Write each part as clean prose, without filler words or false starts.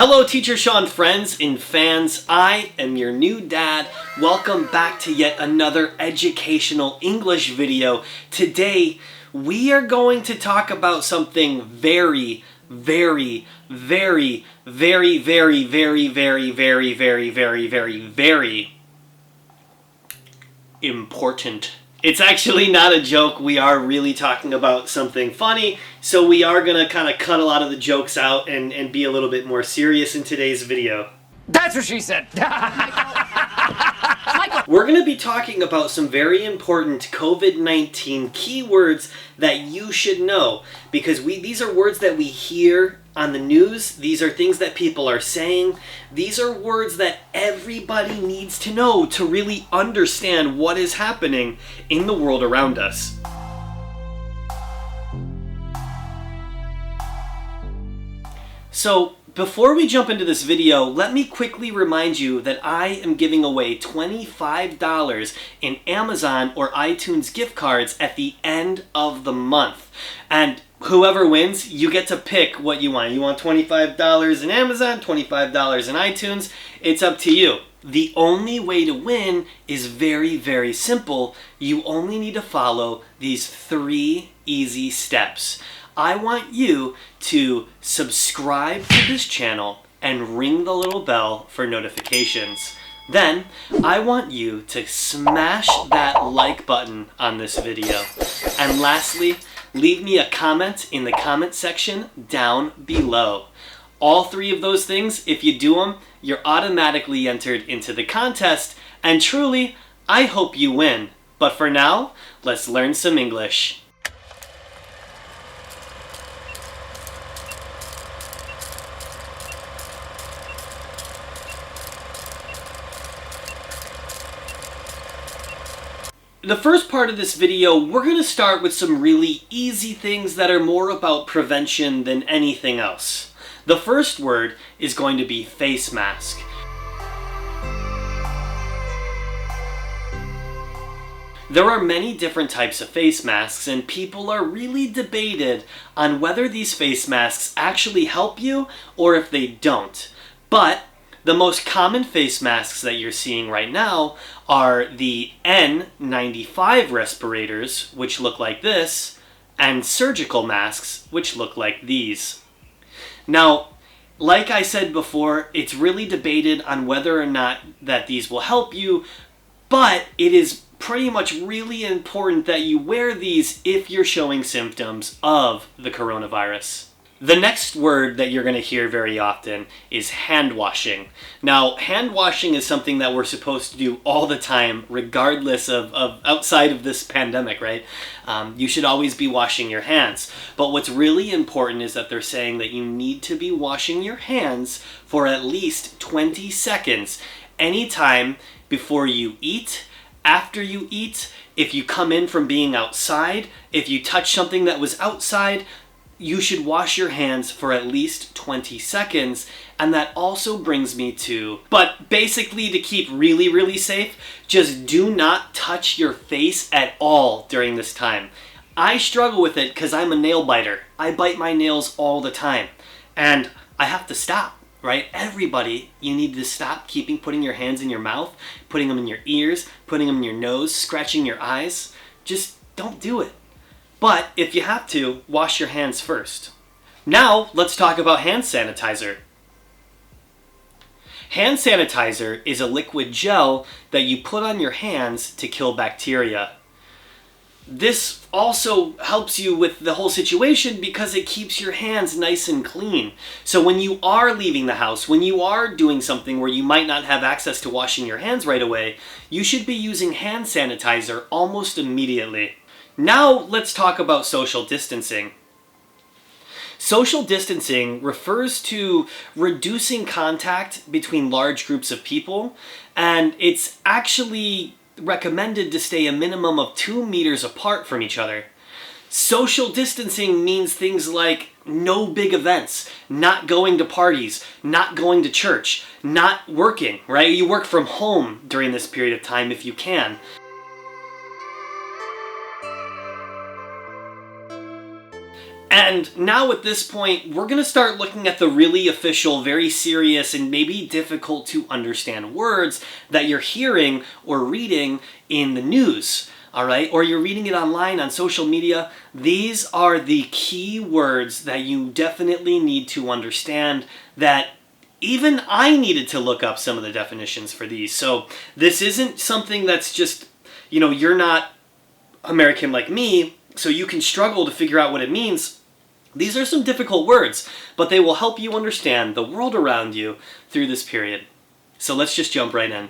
Hello Teacher Sean friends and fans, I am your new dad. Welcome back to yet another educational English video. Today we are going to talk about something very important. It's actually not a joke. We are really talking about something funny, so we are gonna kind of cut a lot of the jokes out and be a little bit more serious in today's video. That's what she said! We're going to be talking about some very important COVID-19 keywords that you should know, because these are words that we hear on the news. These are things that people are saying. These are words that everybody needs to know to really understand what is happening in the world around us. So, before we jump into this video, let me quickly remind you that I am giving away $25 in Amazon or iTunes gift cards at the end of the month. And whoever wins, you get to pick what you want. You want $25 in Amazon, $25 in iTunes, it's up to you. The only way to win is very simple. You only need to follow these 3 easy steps. I want you to subscribe to this channel and ring the little bell for notifications. Then, I want you to smash that like button on this video. And lastly, leave me a comment in the comment section down below. All 3 of those things, if you do them, you're automatically entered into the contest, and truly, I hope you win. But for now, let's learn some English. The first part of this video, we're going to start with some really easy things that are more about prevention than anything else. The first word is going to be face mask. There are many different types of face masks, and people are really debated on whether these face masks actually help you or if they don't. But the most common face masks that you're seeing right now are the N95 respirators, which look like this, and surgical masks, which look like these. Now, like I said before, it's really debated on whether or not that these will help you, but it is pretty much really important that you wear these if you're showing symptoms of the coronavirus. The next word that you're going to hear very often is hand washing. Now, hand washing is something that we're supposed to do all the time, regardless of outside of this pandemic, right? You should always be washing your hands. But what's really important is that they're saying that you need to be washing your hands for at least 20 seconds anytime before you eat, after you eat, if you come in from being outside, if you touch something that was outside, you should wash your hands for at least 20 seconds, and that also brings me to, but basically to keep really safe, just do not touch your face at all during this time. I struggle with it because I'm a nail biter. I bite my nails all the time, and I have to stop, right? Everybody, you need to stop putting your hands in your mouth, putting them in your ears, putting them in your nose, scratching your eyes. Just don't do it. But if you have to, wash your hands first. Now, let's talk about hand sanitizer. Hand sanitizer is a liquid gel that you put on your hands to kill bacteria. This also helps you with the whole situation because it keeps your hands nice and clean. So when you are leaving the house, when you are doing something where you might not have access to washing your hands right away, you should be using hand sanitizer almost immediately. Now let's talk about social distancing. Social distancing refers to reducing contact between large groups of people, and it's actually recommended to stay a minimum of 2 meters apart from each other. Social distancing means things like no big events, not going to parties, not going to church, not working, right? You work from home during this period of time if you can. And now at this point, we're going to start looking at the really official, very serious, and maybe difficult to understand words that you're hearing or reading in the news, all right? Or you're reading it online on social media. These are the key words that you definitely need to understand, that even I needed to look up some of the definitions for these. So this isn't something that's just, you're not American like me, so you can struggle to figure out what it means. These are some difficult words, but they will help you understand the world around you through this period. So let's just jump right in.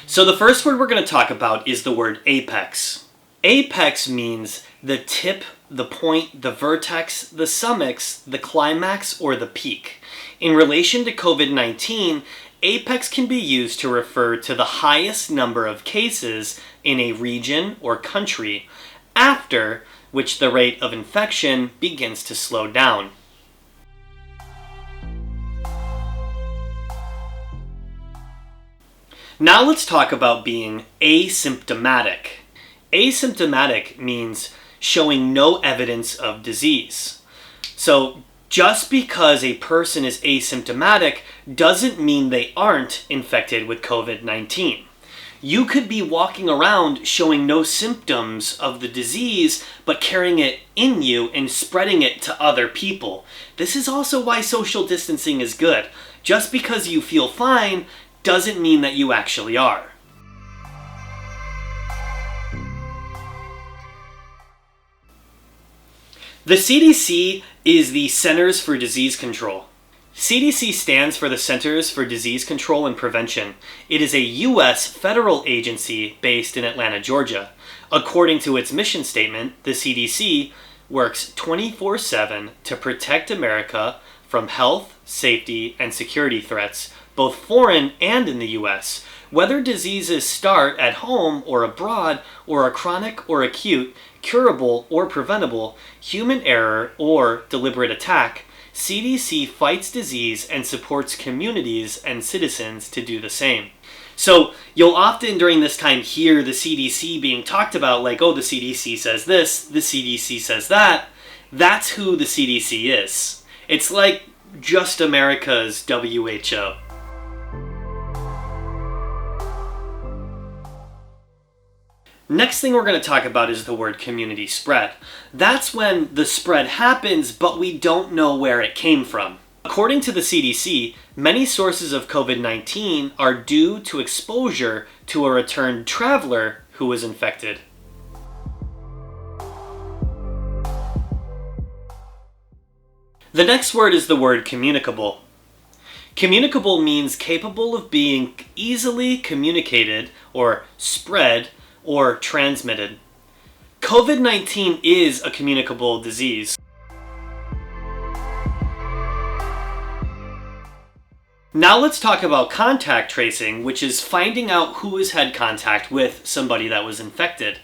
So the first word we're going to talk about is the word apex. Apex means the tip, the point, the vertex, the summix, the climax, or the peak. In relation to COVID-19, apex can be used to refer to the highest number of cases in a region or country, after which the rate of infection begins to slow down. Now let's talk about being asymptomatic. Asymptomatic means showing no evidence of disease. So just because a person is asymptomatic doesn't mean they aren't infected with COVID-19. You could be walking around showing no symptoms of the disease, but carrying it in you and spreading it to other people. This is also why social distancing is good. Just because you feel fine doesn't mean that you actually are. The CDC is the Centers for Disease Control. CDC stands for the Centers for Disease Control and Prevention. It is a U.S. federal agency based in Atlanta, Georgia. According to its mission statement, the CDC works 24/7 to protect America from health, safety, and security threats, both foreign and in the U.S. Whether diseases start at home or abroad, or are chronic or acute, curable or preventable, human error or deliberate attack, CDC fights disease and supports communities and citizens to do the same. So you'll often during this time hear the CDC being talked about like, oh, the CDC says this, the CDC says that. That's who the CDC is. It's like just America's WHO. Next thing we're going to talk about is the word community spread. That's when the spread happens, but we don't know where it came from. According to the CDC, many sources of COVID-19 are due to exposure to a returned traveler who was infected. The next word is the word communicable. Communicable means capable of being easily communicated or spread or transmitted. COVID-19 is a communicable disease. Now let's talk about contact tracing, which is finding out who has had contact with somebody that was infected.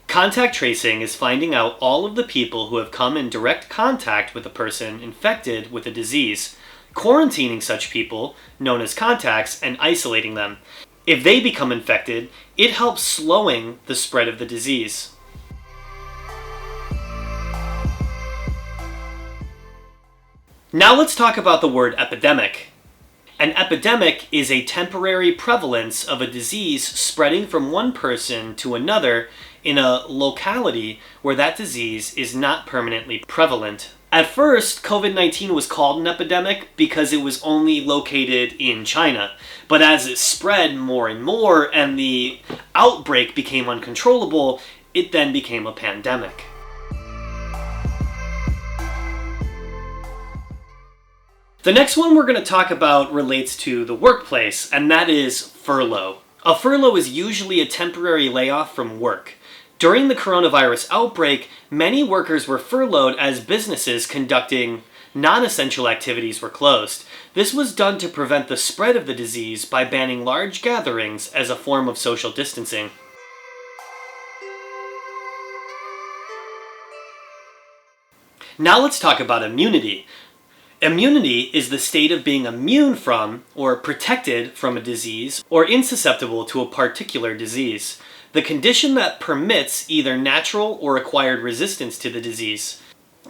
Contact tracing is finding out all of the people who have come in direct contact with a person infected with a disease, quarantining such people, known as contacts, and isolating them. If they become infected, it helps slowing the spread of the disease. Now let's talk about the word epidemic. An epidemic is a temporary prevalence of a disease spreading from one person to another in a locality where that disease is not permanently prevalent. At first, COVID-19 was called an epidemic because it was only located in China. But as it spread more and more and the outbreak became uncontrollable, it then became a pandemic. The next one we're going to talk about relates to the workplace, and that is furlough. A furlough is usually a temporary layoff from work. During the coronavirus outbreak, many workers were furloughed as businesses conducting non-essential activities were closed. This was done to prevent the spread of the disease by banning large gatherings as a form of social distancing. Now let's talk about immunity. Immunity is the state of being immune from or protected from a disease or insusceptible to a particular disease. the condition that permits either natural or acquired resistance to the disease.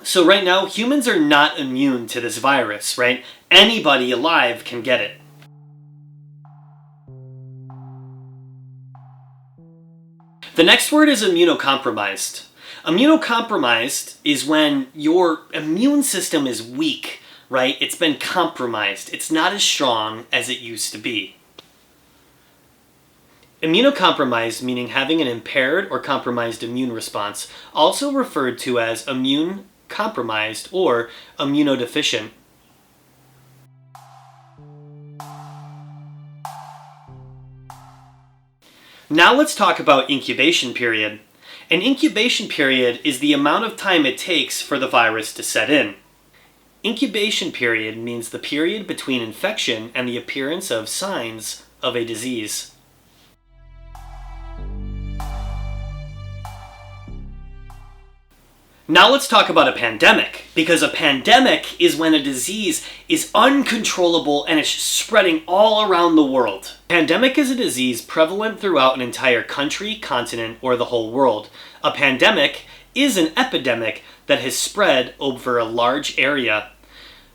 So right now, humans are not immune to this virus, right? Anybody alive can get it. The next word is immunocompromised. Immunocompromised is when your immune system is weak, right? It's been compromised. It's not as strong as it used to be. Immunocompromised, meaning having an impaired or compromised immune response, also referred to as immune compromised or immunodeficient. Now let's talk about incubation period. An incubation period is the amount of time it takes for the virus to set in. Incubation period means the period between infection and the appearance of signs of a disease. Now let's talk about a pandemic, because a pandemic is when a disease is uncontrollable and it's spreading all around the world. Pandemic is a disease prevalent throughout an entire country, continent, or the whole world. A pandemic is an epidemic that has spread over a large area.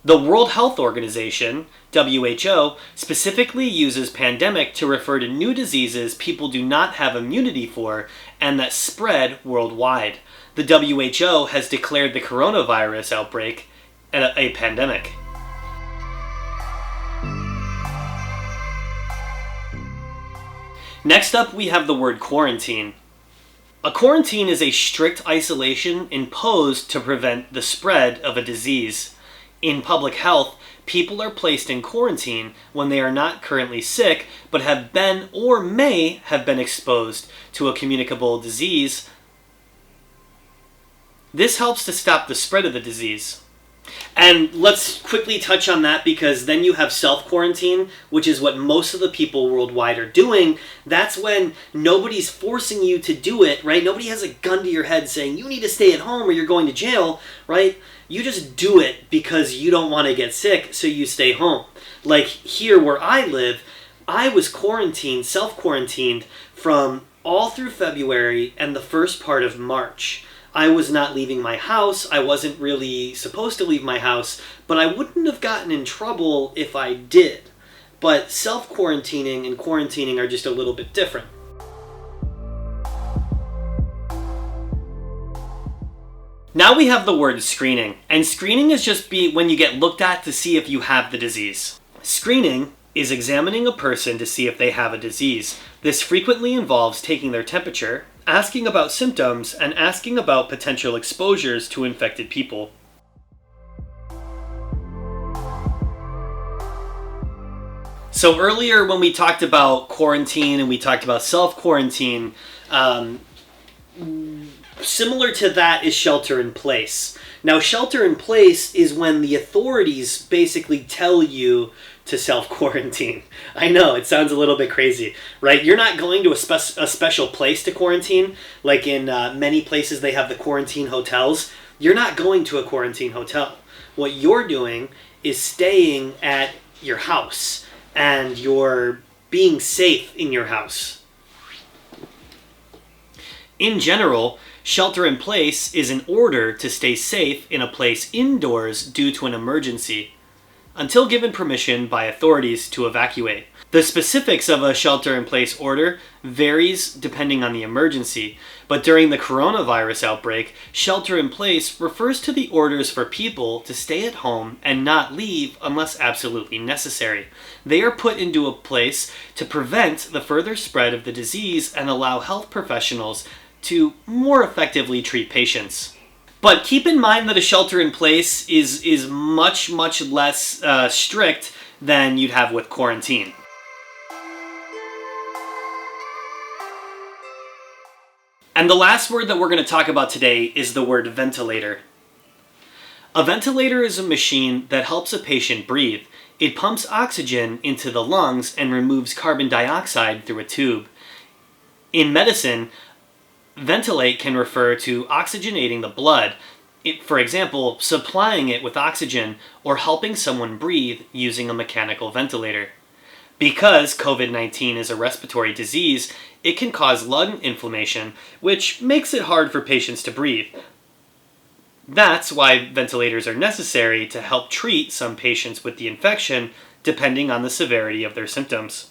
The World Health Organization, WHO, specifically uses pandemic to refer to new diseases people do not have immunity for and that spread worldwide. The WHO has declared the coronavirus outbreak a pandemic. Next up, we have the word quarantine. A quarantine is a strict isolation imposed to prevent the spread of a disease. In public health, people are placed in quarantine when they are not currently sick, but have been or may have been exposed to a communicable disease. This helps to stop the spread of the disease. And let's quickly touch on that, because then you have self-quarantine, which is what most of the people worldwide are doing. That's when nobody's forcing you to do it, right? Nobody has a gun to your head saying, you need to stay at home or you're going to jail, right? You just do it because you don't want to get sick, so you stay home. Like here where I live, I was quarantined, self-quarantined from all through February and the first part of March. I was not leaving my house. I wasn't really supposed to leave my house, but I wouldn't have gotten in trouble if I did. But self-quarantining and quarantining are just a little bit different. Now we have the word screening, and screening is just when you get looked at to see if you have the disease. Screening is examining a person to see if they have a disease. This frequently involves taking their temperature, asking about symptoms, and asking about potential exposures to infected people. So earlier when we talked about quarantine and we talked about self-quarantine, similar to that is shelter in place. Now, shelter in place is when the authorities basically tell you to self-quarantine. I know, it sounds a little bit crazy, right? You're not going to a special place to quarantine. Like in many places they have the quarantine hotels. You're not going to a quarantine hotel. What you're doing is staying at your house, and you're being safe in your house. In general, shelter in place is an order to stay safe in a place indoors due to an emergency, until given permission by authorities to evacuate. The specifics of a shelter-in-place order varies depending on the emergency, but during the coronavirus outbreak, shelter-in-place refers to the orders for people to stay at home and not leave unless absolutely necessary. They are put into a place to prevent the further spread of the disease and allow health professionals to more effectively treat patients. But keep in mind that a shelter-in-place is much less strict than you'd have with quarantine. And the last word that we're going to talk about today is the word ventilator. A ventilator is a machine that helps a patient breathe. It pumps oxygen into the lungs and removes carbon dioxide through a tube. In medicine, ventilate can refer to oxygenating the blood, for example, supplying it with oxygen or helping someone breathe using a mechanical ventilator. Because COVID-19 is a respiratory disease, it can cause lung inflammation, which makes it hard for patients to breathe. That's why ventilators are necessary to help treat some patients with the infection, depending on the severity of their symptoms.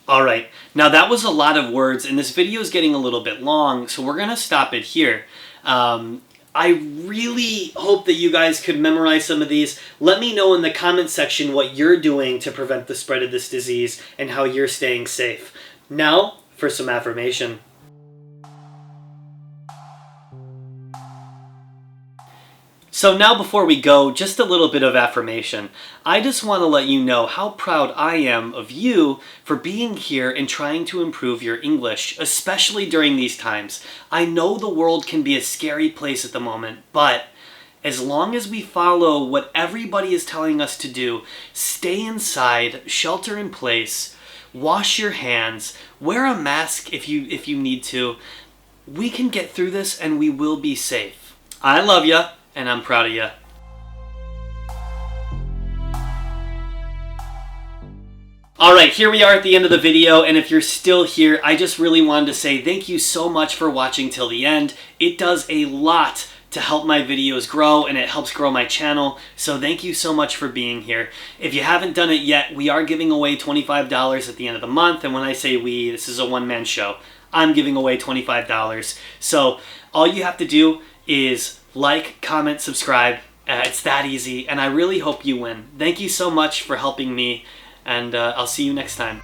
Alright, now that was a lot of words, and this video is getting a little bit long, so we're going to stop it here. I really hope that you guys could memorize some of these. Let me know in the comment section what you're doing to prevent the spread of this disease and how you're staying safe. Now, for some affirmation. So now before we go, just a little bit of affirmation. I just want to let you know how proud I am of you for being here and trying to improve your English, especially during these times. I know the world can be a scary place at the moment, but as long as we follow what everybody is telling us to do, stay inside, shelter in place, wash your hands, wear a mask if you need to, we can get through this and we will be safe. I love ya. And I'm proud of you. Alright, here we are at the end of the video, and if you're still here, I just really wanted to say thank you so much for watching till the end. It does a lot to help my videos grow, and it helps grow my channel, so thank you so much for being here. If you haven't done it yet, we are giving away $25 at the end of the month, and when I say we, this is a one-man show. I'm giving away $25. So all you have to do is like, comment, subscribe. It's that easy, and I really hope you win. Thank you so much for helping me, and I'll see you next time.